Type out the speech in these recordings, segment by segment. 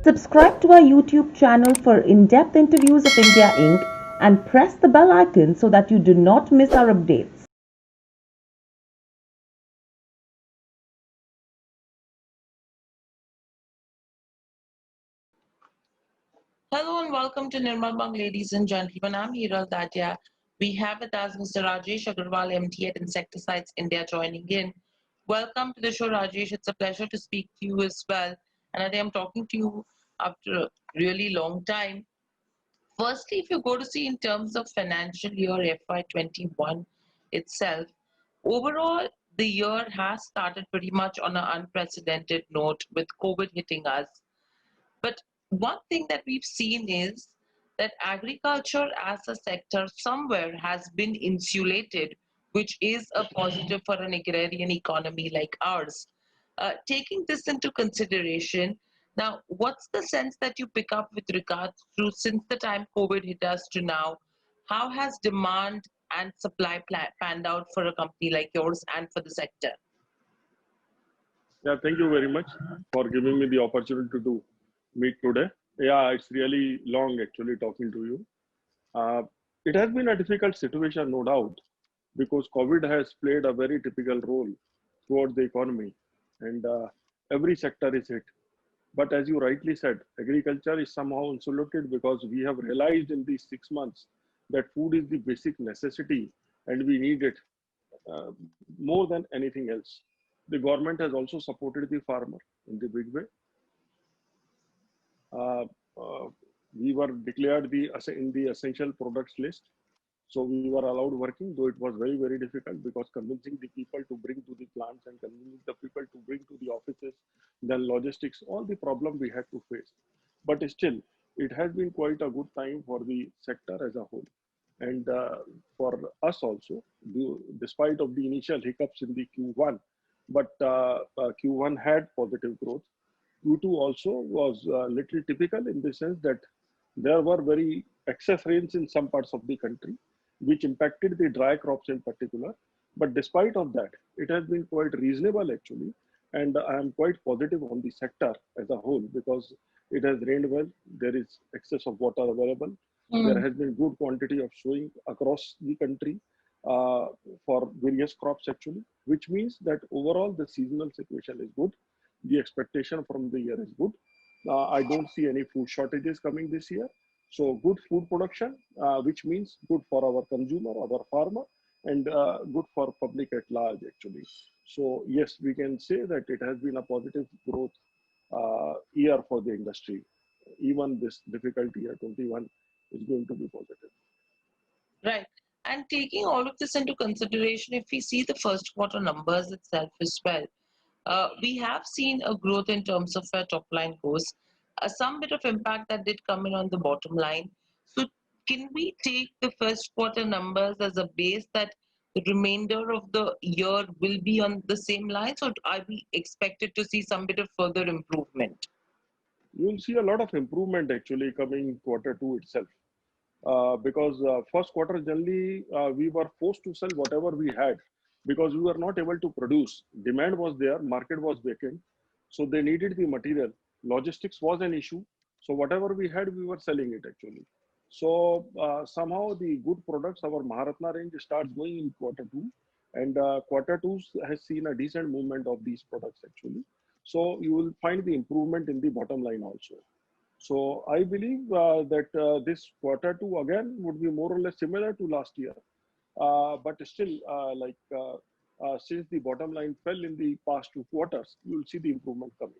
Subscribe to our YouTube channel for in-depth interviews of India Inc. and press the bell icon so that you do not miss our updates. Hello and welcome to Nirmal Bang, ladies and gentlemen. I'm Hiral Datia. We have with us Mr. Rajesh Agarwal, MD at Insecticides India, joining in. Welcome to the show, Rajesh. It's a pleasure to speak to you as well. And I am talking to you after a really long time. Firstly, if you go to see in terms of financial year FY21 itself, overall, the year has started pretty much on an unprecedented note with COVID hitting us. But one thing that we've seen is that agriculture as a sector somewhere has been insulated, which is a positive for an agrarian economy like ours. Taking this into consideration, now what's the sense that you pick up with regards to since the time COVID hit us to now? How has demand and supply panned out for a company like yours and for the sector? Yeah, thank you very much for giving me the opportunity to meet today. Yeah, it's really long actually talking to you. Uh, it has been a difficult situation, no doubt, because COVID has played a very typical role throughout the economy, and every sector is hit. But as you rightly said, agriculture is somehow insulated because we have realized in these 6 months that food is the basic necessity and we need it uh, more than anything else. The government has also supported the farmer in the big way. Uh, uh, we were declared in the essential products list, so we were allowed working, though it was very difficult because convincing the people to bring to the plants and convincing the people to bring to the offices, then logistics, all the problem we had to face. But still, it has been quite a good time for the sector as a whole. And for us also, despite of the initial hiccups in the Q1, but Q1 had positive growth. Q2 also was a little typical in the sense that there were very excess rains in some parts of the country, which impacted the dry crops in particular. But despite of that, it has been quite reasonable actually, and I am quite positive on the sector as a whole because it has rained well. There is excess of water available. There Mm. has been good quantity of sowing across the country uh, for various crops actually, which means that overall the seasonal situation is good. The expectation from the year is good. I don't see any food shortages coming this year. So good food production, which means good for our consumer, our farmer, and good for public at large actually. So yes, we can say that it has been a positive growth year for the industry. Even this difficult year 21 is going to be positive. Right. And taking all of this into consideration, if we see the first quarter numbers itself as well, we have seen a growth in terms of where top line goes, some bit of impact that did come in on the bottom line. So, can we take the first quarter numbers as a base that the remainder of the year will be on the same lines, or are we expected to see some bit of further improvement? You will see a lot of improvement actually coming quarter two itself. Because first quarter generally we were forced to sell whatever we had because we were not able to produce. Demand was there, market was vacant, so they needed the material. Logistics was an issue, so whatever we had, we were selling it actually. So somehow the good products, our Maharatna range starts going in quarter two, and quarter two has seen a decent movement of these products actually. So you will find the improvement in the bottom line also. So I believe that this quarter two again would be more or less similar to last year. But still, since the bottom line fell in the past two quarters, you will see the improvement coming.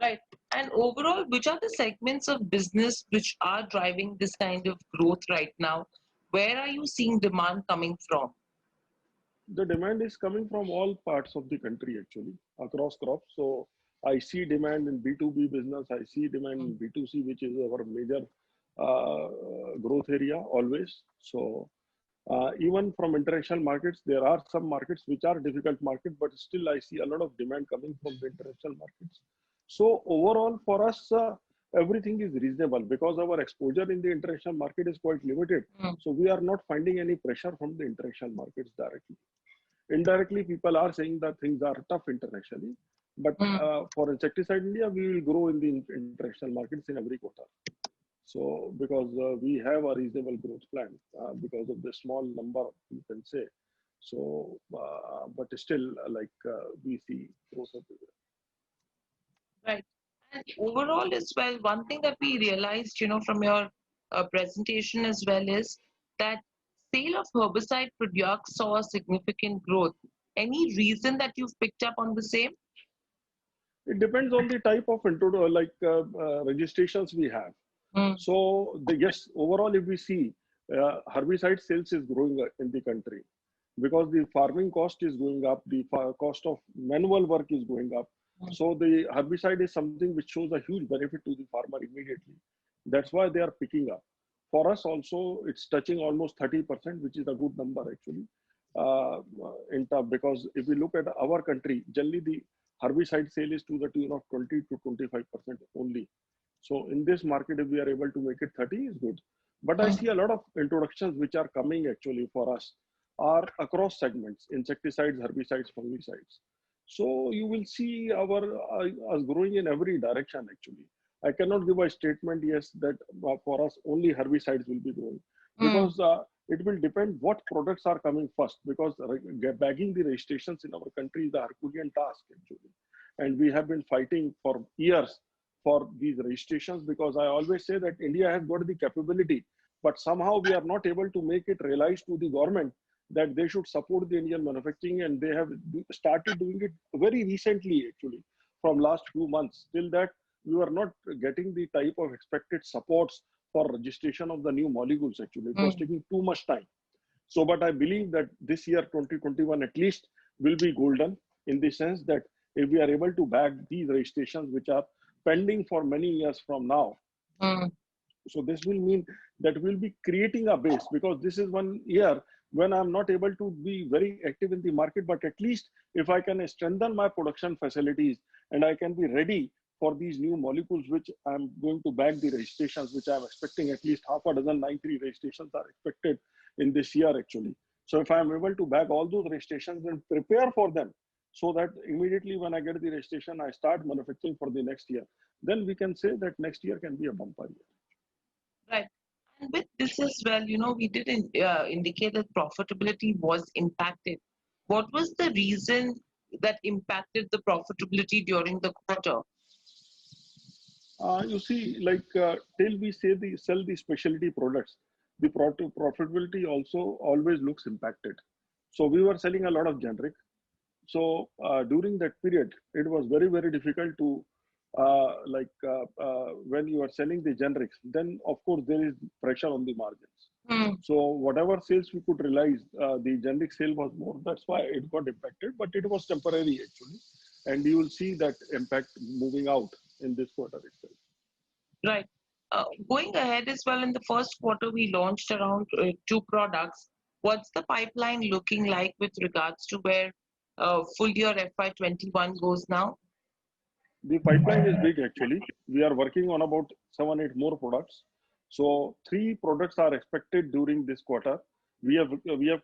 Right. And overall, which are the segments of business which are driving this kind of growth right now? Where are you seeing demand coming from? The demand is coming from all parts of the country actually, across crops. So I see demand in B2B business. I see demand in B2C, which is our major growth area always. So even from international markets, there are some markets which are difficult market, but still I see a lot of demand coming from the international markets. So overall, for us, everything is reasonable because our exposure in the international market is quite limited. Mm. So we are not finding any pressure from the international markets directly. Indirectly, people are saying that things are tough internationally, But Mm. for insecticide India, we will grow in the international markets in every quarter. So because we have a reasonable growth plan because of the small number, you can say. So, but still, we see growth everywhere. Right. And overall, as well, one thing that we realized, from your presentation as well is that sale of herbicide products saw a significant growth. Any reason that you've picked up on the same? It depends on the type of registrations we have. Mm. So yes, overall, if we see herbicide sales is growing in the country because the farming cost is going up, the cost of manual work is going up. Mm. So the herbicide is something which shows a huge benefit to the farmer immediately. That's why they are picking up. For us also, it's touching almost 30%, which is a good number actually. Because if we look at our country, generally the herbicide sale is to the tune of 20 to 25% only. So in this market, if we are able to make it 30, is good. But I Mm. see a lot of introductions which are coming actually for us are across segments: insecticides, herbicides, fungicides. So you will see our us growing in every direction actually. I cannot give a statement yes that for us only herbicides will be growing Mm. because it will depend what products are coming first because bagging the registrations in our country is the Herculean task actually, and we have been fighting for years for these registrations because I always say that India has got the capability, but somehow we are not able to make it realize to the government that they should support the Indian manufacturing, and they have started doing it very recently actually from last few months. Till that we are not getting the type of expected supports for registration of the new molecules actually. It was Mm. taking too much time. So, but I believe that this year 2021 at least will be golden in the sense that if we are able to bag these registrations which are pending for many years from now, Mm. so this will mean that we'll be creating a base because this is one year when I'm not able to be very active in the market, but at least if I can strengthen my production facilities and I can be ready for these new molecules, which I'm going to bag the registrations, which I'm expecting at least half a dozen 93 registrations are expected in this year actually. So if I'm able to bag all those registrations and prepare for them so that immediately when I get the registration, I start manufacturing for the next year, then we can say that next year can be a bumper year. Right. And with this as well, we did indicate that profitability was impacted. What was the reason that impacted the profitability during the quarter? You see, till we say the sell the specialty products, the profitability also always looks impacted. So we were selling a lot of generic. So during that period, it was very difficult to when you are selling the generics, then of course there is pressure on the margins. Hmm. So whatever sales we could realize, the generic sale was more. That's why it got impacted, but it was temporary actually, and you will see that impact moving out in this quarter itself. Right. Going ahead as well, in the first quarter, we launched around two products. What's the pipeline looking like with regards to where full year FY21 goes now? The pipeline is big actually. We are working on about 7, 8 more products. So 3 products are expected during this quarter. We have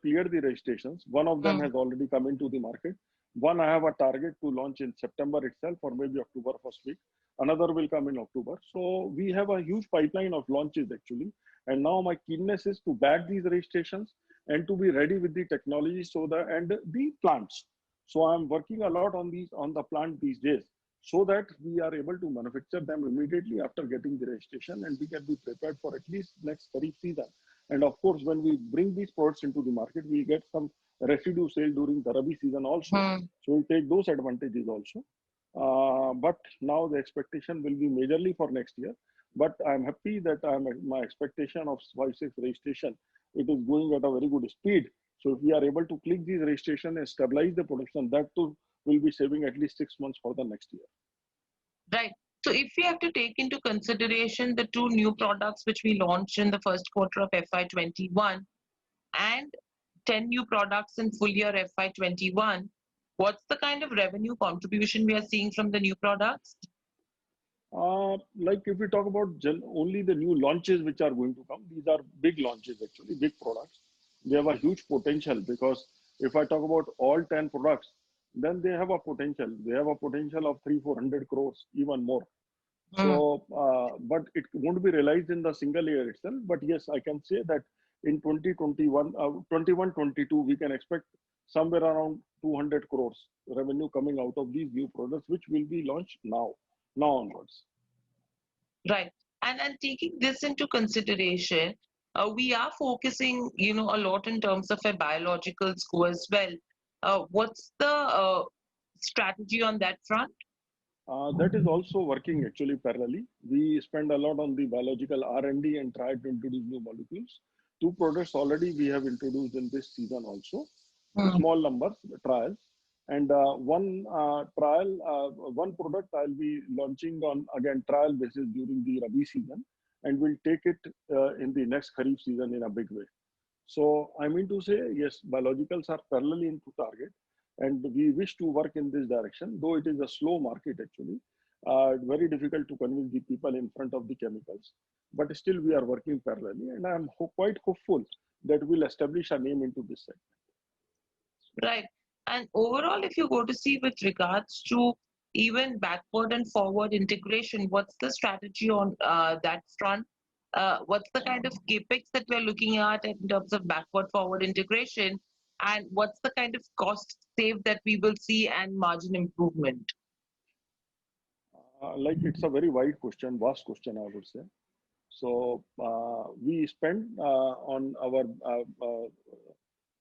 cleared the registrations. One of them Mm. has already come into the market. One I have a target to launch in September itself or maybe October first week. Another will come in October. So we have a huge pipeline of launches actually. And now my keenness is to back these registrations and to be ready with the technology and the plants. So I'm working a lot on the plant these days so that we are able to manufacture them immediately after getting the registration and we can be prepared for at least next Kharif season. And of course, when we bring these products into the market, we get some residue sale during the Rabi season also. Hmm. So we'll take those advantages also. But now the expectation will be majorly for next year. But I'm happy that my expectation of 5, 6 registration, it is going at a very good speed. So if we are able to click these registration and stabilize the production, that too will be saving at least 6 months for the next year. Right. So if we have to take into consideration the two new products which we launched in the first quarter of FY21 and 10 new products in full year FY21, what's the kind of revenue contribution we are seeing from the new products? Like if we talk about only the new launches which are going to come, these are big launches actually, big products. They have a huge potential because if I talk about all 10 products, then they have a potential. They have a potential of 300-400 crores, even more. Mm. So, but it won't be realized in the single year itself. But yes, I can say that in 2021, 22, we can expect somewhere around 200 crores revenue coming out of these new products, which will be launched now onwards. Right. And taking this into consideration, we are focusing, a lot in terms of a biologicals go as well. What's the strategy on that front? That is also working actually parallelly. We spend a lot on the biological R&D and try to introduce new molecules. Two products already we have introduced in this season also, Hmm. small numbers, trials. And one product I'll be launching on again trial basis during the Rabi season, and we'll take it in the next Kharif season in a big way. So I mean to say, yes, biologicals are parallelly into target, and we wish to work in this direction, though it is a slow market actually. Very difficult to convince the people in front of the chemicals, but still we are working parallelly, and I'm quite hopeful that we'll establish a name into this segment. Right. And overall, if you go to see with regards to even backward and forward integration, what's the strategy on that front? What's the kind of capex that we're looking at in terms of backward forward integration? And what's the kind of cost save that we will see and margin improvement? Like it's a very wide question, vast question, I would say. So we spend on our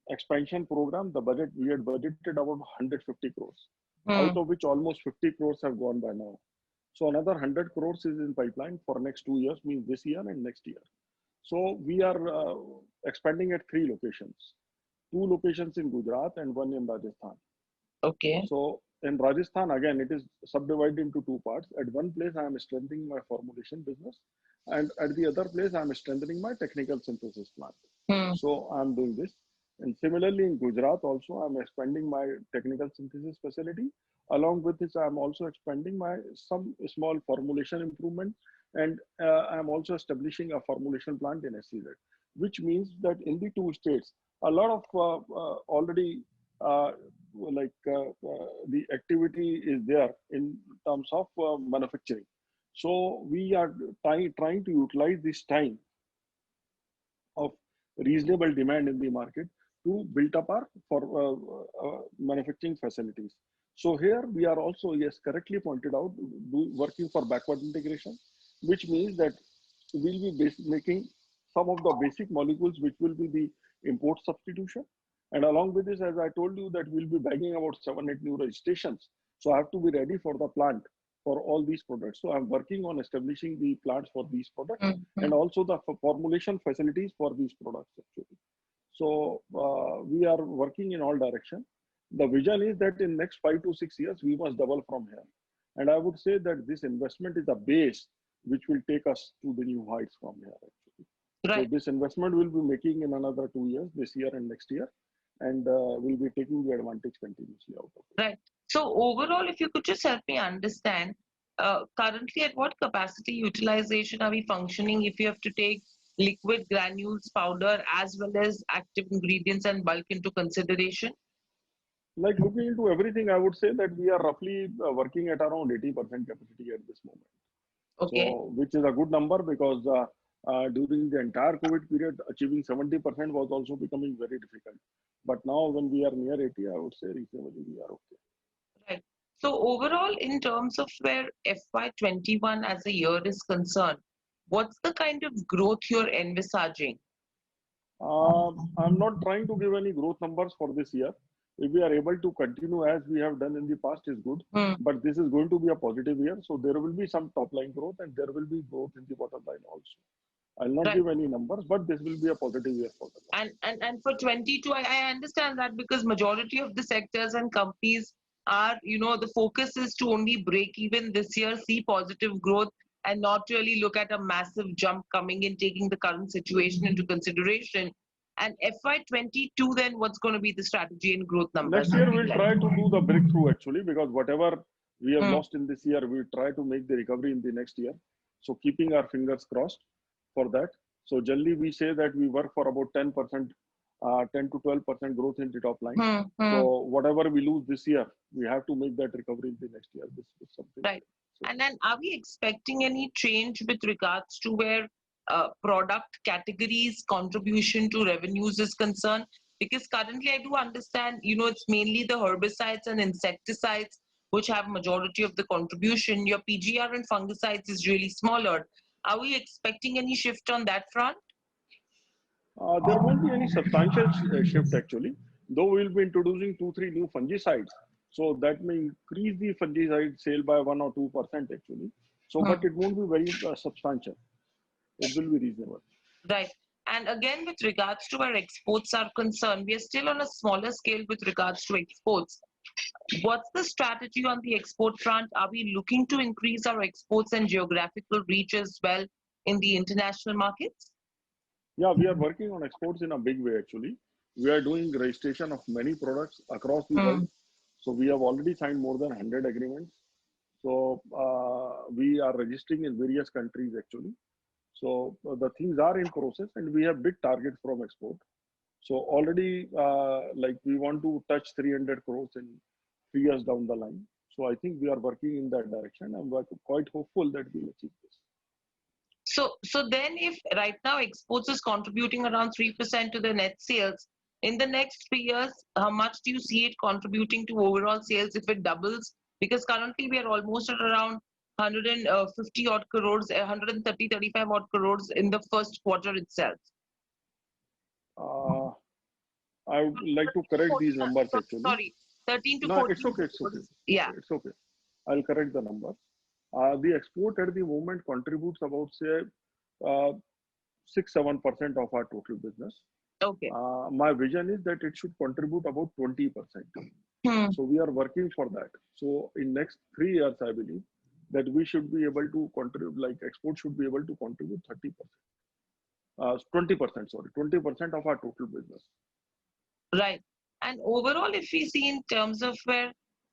expansion program, the budget we had budgeted about 150 crores, out Hmm. of which almost 50 crores have gone by now. So another 100 crores is in pipeline for next 2 years, means this year and next year. So we are expanding at 3 locations, 2 locations in Gujarat and one in Rajasthan. Okay. So in Rajasthan, again, it is subdivided into two parts. At one place, I am strengthening my formulation business, and at the other place, I am strengthening my technical synthesis plant. Hmm. So I'm doing this. And similarly, in Gujarat also, I'm expanding my technical synthesis facility. Along with this, I'm also expanding my some small formulation improvement, and I'm also establishing a formulation plant in SEZ, which means that in the two states, a lot of already uh, the activity is there in terms of manufacturing. So we are trying to utilize this time of reasonable demand in the market to build up our for manufacturing facilities. So here we are also, yes, correctly pointed out, working for backward integration, which means that we'll be making some of the basic molecules which will be the import substitution. And along with this, as I told you, that we'll be bagging about 7-8 new registrations. So I have to be ready for the plant for all these products. So I'm working on establishing the plants for these products Hmm. and also the formulation facilities for these products actually. So we are working in all direction. The vision is that in next 5 to 6 years, we must double from here. And I would say that this investment is a base which will take us to the new heights from here actually. So Right. this investment will be making in another 2 years, this year and next year, and we'll be taking the advantage continuously out of it. Right. So overall, if you could just help me understand, currently at what capacity utilization are we functioning if you have to take liquid granules, powder, as well as active ingredients and bulk into consideration? Like looking into everything, I would say that we are roughly working at around 80% capacity at this moment. Okay. So, which is a good number because during the entire COVID period, achieving 70% was also becoming very difficult. But now, when we are near 80, I would say reasonably we are okay. Right. So overall, in terms of where FY21 as a year is concerned, what's the kind of growth you're envisaging? I'm not trying to give any growth numbers for this year. If we are able to continue as we have done in the past, is good. Hmm. But this is going to be a positive year, so there will be some top line growth and there will be growth in the bottom line also. I'll not Right. give any numbers, but this will be a positive year for them. And for 22, I understand that because majority of the sectors and companies are, the focus is to only break even this year, see positive growth, and not really look at a massive jump coming in, taking the current situation into consideration. And FY22, then what's going to be the strategy and growth numbers Next would year, be we'll like? try to do the breakthrough actually, because whatever we have Hmm. lost in this year, we'll try to make the recovery in the next year. So, keeping our fingers crossed for that. So, generally, we say that we work for about 10% 10 to 12% growth in the top line. Hmm. So whatever we lose this year, we have to make that recovery in the next year. This is something. Right. So, And then are we expecting any change with regards to where product categories contribution to revenues is concerned? Because currently I do understand, it's mainly the herbicides and insecticides which have majority of the contribution. Your PGR and fungicides is really smaller. Are we expecting any shift on that front? there won't be any substantial shift actually, though we'll be introducing 2, 3 new fungicides. So that may increase the fungicide sale by 1 or 2% actually. So, but it won't be very substantial. It will be reasonable. Right. And again, with regards to where exports are concerned, we are still on a smaller scale with regards to exports. What's the strategy on the export front? Are we looking to increase our exports and geographical reach as well in the international markets? Yeah, we are working on exports in a big way actually. We are doing registration of many products across the world. So we have already signed more than 100 agreements. So we are registering in various countries actually. So the things are in process and we have big targets from export. So already like we want to touch 300 crores in 3 years down the line. So I think we are working in that direction. I'm quite hopeful that we'll achieve this. So then if right now exports is contributing around 3% to the net sales, in the next 3 years, how much do you see it contributing to overall sales if it doubles? Because currently we are almost at around 150 odd crores, 130, 35 odd crores in the first quarter itself. I would like to correct these numbers actually. Sorry, 13 to No, 14. it's okay. It's okay. Yeah. It's okay. I'll correct the numbers. The export at the moment contributes about say 6-7% of our total business. Okay. My vision is that it should contribute about 20%. So we are working for that. So in next 3 years, I believe that we should be able to contribute, like export should be able to contribute 30%. 20%, sorry, 20% of our total business. Right. And overall, if we see in terms of where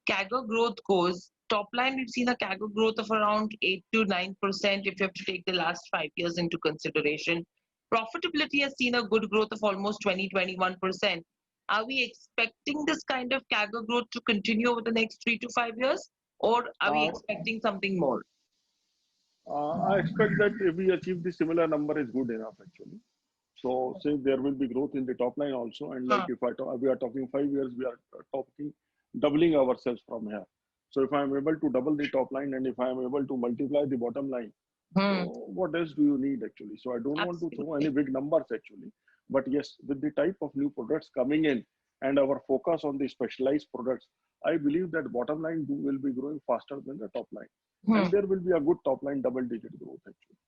CAGR growth goes, top line, we've seen a CAGR growth of around 8 to 9% if you have to take the last 5 years into consideration. Profitability has seen a good growth of almost 20-21%. Are we expecting this kind of CAGR growth to continue over the next 3 to 5 years? Or are we expecting something more? I expect that if we achieve the similar number is good enough actually. So since there will be growth in the top line also, and like if we are talking 5 years, we are talking doubling ourselves from here. So if I am able to double the top line and if I am able to multiply the bottom line, so what else do you need actually? So I don't want to throw any big numbers actually, but yes, with the type of new products coming in and our focus on the specialized products, I believe that bottom line will be growing faster than the top line, and there will be a good top line double-digit growth actually.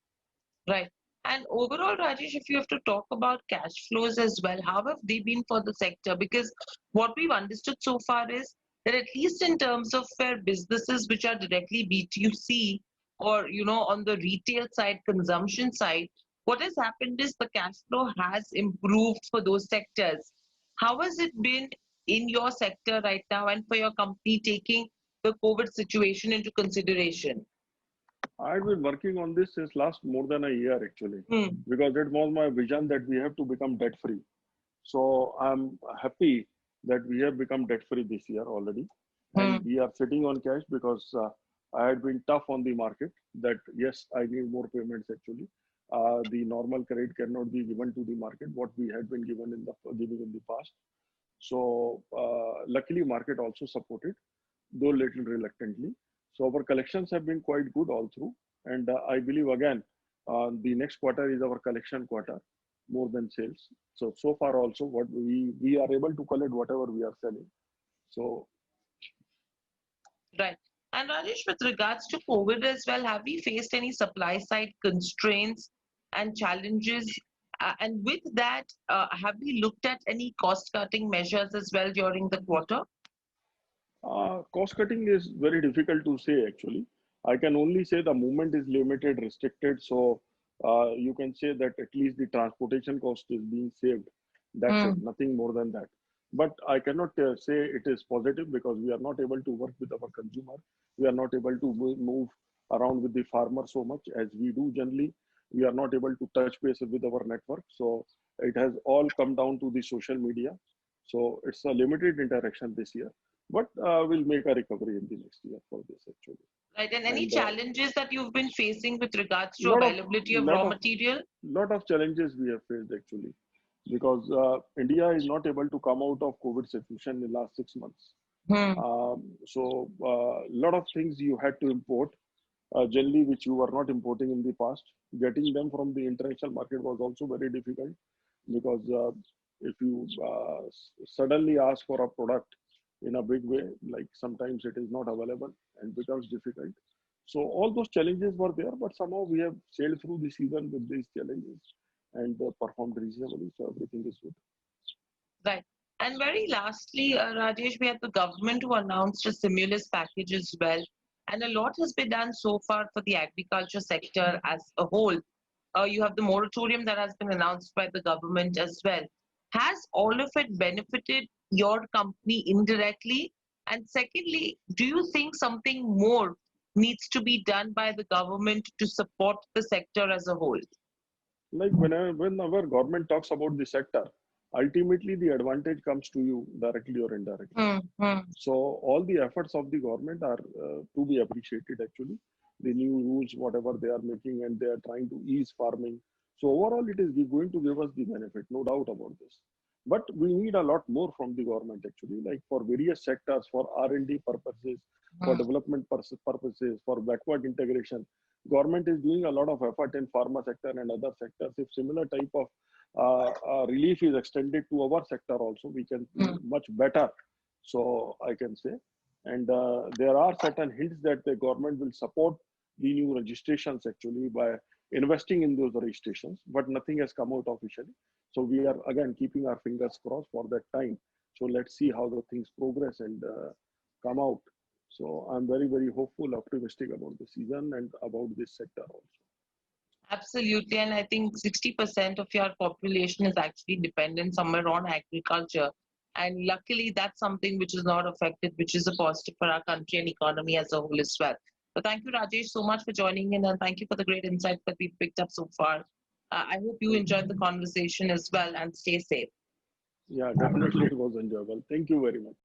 Right. And overall, Rajesh, if you have to talk about cash flows as well, how have they been for the sector? Because what we've understood so far is that at least in terms of where businesses which are directly B2C or, on the retail side, consumption side, what has happened is the cash flow has improved for those sectors. How has it been in your sector right now and for your company taking the COVID situation into consideration? I've been working on this since last more than a year actually, because it was my vision that we have to become debt free. So I'm happy that we have become debt free this year already, and we are sitting on cash because I had been tough on the market that yes, I need more payments actually. The normal credit cannot be given to the market what we had been given in the past. So luckily market also supported, though little reluctantly. So our collections have been quite good all through. And I believe again, the next quarter is our collection quarter more than sales. So far also what we are able to collect whatever we are selling. So. Right. And Rajesh, with regards to COVID as well, have we faced any supply side constraints and challenges? And with that, have we looked at any cost cutting measures as well during the quarter? Cost cutting is very difficult to say actually. I can only say the movement is limited, restricted. So you can say that at least the transportation cost is being saved. That's it, nothing more than that. But I cannot say it is positive because we are not able to work with our consumer. We are not able to move around with the farmer so much as we do generally. We are not able to touch base with our network. So It has all come down to the social media. So it's a limited interaction this year, but we'll make a recovery in the next year for this actually. Right. And any And challenges that you've been facing with regards to lot of availability of lot raw of material? lot of challenges we have faced actually, because India is not able to come out of COVID situation in the last 6 months. Hmm. So lot of things you had to import, generally which you were not importing in the past. Getting them from the international market was also very difficult, because if you suddenly ask for a product in a big way, like sometimes it is not available and becomes difficult. So all those challenges were there, but somehow we have sailed through the season with these challenges and performed reasonably. So everything is good. Right. And very lastly, Rajesh, we had the government who announced a stimulus package as well. And a lot has been done so far for the agriculture sector as a whole. You have the moratorium that has been announced by the government as well. Has all of it benefited your company indirectly? And secondly, do you think something more needs to be done by the government to support the sector as a whole? Like when our government talks about the sector, ultimately the advantage comes to you directly or indirectly. Hmm, hmm, So all the efforts of the government are to be appreciated actually. The new rules, whatever they are making, and they are trying to ease farming. So overall, it is going to give us the benefit, no doubt about this. But we need a lot more from the government actually, like for various sectors, for R&D purposes, for hmm. development purposes, for backward integration. Government is doing a lot of effort in pharma sector and other sectors. If similar type of relief is extended to our sector also, we can do much better. So I can say, and there are certain hints that the government will support the new registrations actually by investing in those registrations, but nothing has come out officially. So we are again keeping our fingers crossed for that time. So let's see how the things progress and come out. So I'm very, very hopeful, optimistic about the season and about this sector also. Absolutely. And I think 60% of your population is actually dependent somewhere on agriculture. And luckily, that's something which is not affected, which is a positive for our country and economy as a whole as well. So thank you, Rajesh, so much for joining in. And thank you for the great insights that we've picked up so far. I hope you enjoyed the conversation as well and stay safe. Yeah, definitely it was enjoyable. Thank you very much.